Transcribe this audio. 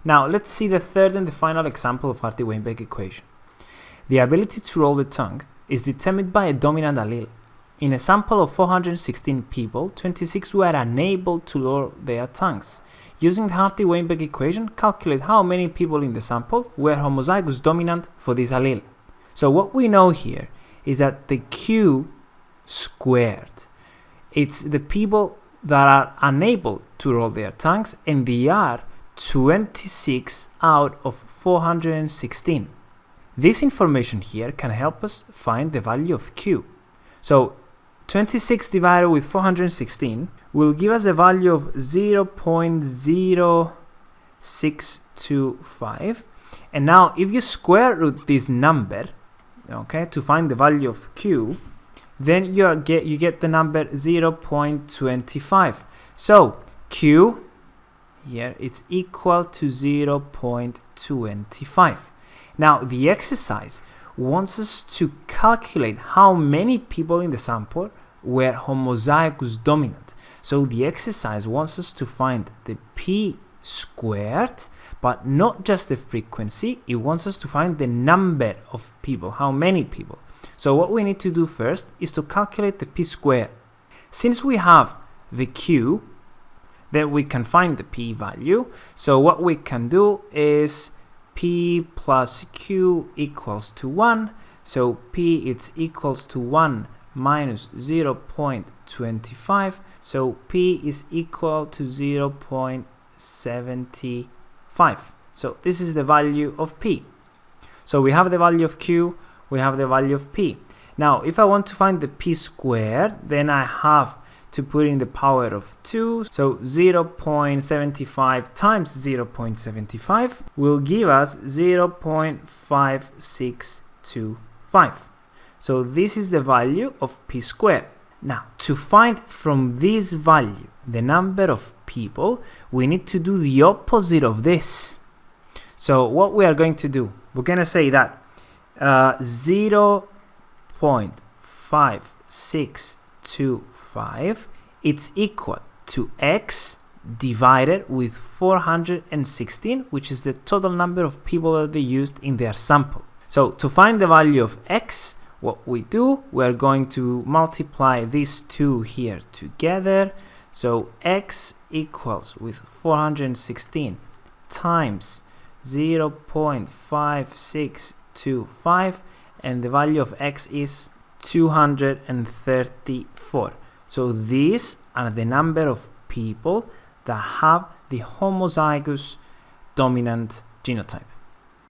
Now let's see the third and the final example of Hardy Weinberg equation. The ability to roll the tongue is determined by a dominant allele. In a sample of 416 people, 26 were unable to roll their tongues. Using the Hardy Weinberg equation, calculate how many people in the sample were homozygous dominant for this allele. So what we know here is that the Q squared, it's the people that are unable to roll their tongues, and they are 26 out of 416. This information here can help us find the value of Q. So 26 divided with 416 will give us a value of 0.0625. And now if you square root this number, okay, to find the value of Q, then you get the number 0.25. So Q here it's equal to 0.25. Now the exercise wants us to calculate how many people in the sample were homozygous dominant. So the exercise wants us to find the P squared, but not just the frequency. It wants us to find the number of people, how many people. So what we need to do first is to calculate the P squared. Since we have the Q, then we can find the P value. So what we can do is P plus Q equals to 1. So P is equals to 1 minus 0.25. So P is equal to 0.75. So this is the value of P. So we have the value of Q, we have the value of P. Now if I want to find the P squared, then I have to put in the power of 2. So 0.75 times 0.75 will give us 0.5625. So this is the value of P squared. Now to find from this value the number of people, we need to do the opposite of this. So what we are going to do, we're going to say that 0.5625 it's equal to x divided with 416, which is the total number of people that they used in their sample. So to find the value of x, what we do, we're going to multiply these two here together. So x equals with 416 times 0.5625, and the value of x is 234. So these are the number of people that have the homozygous dominant genotype.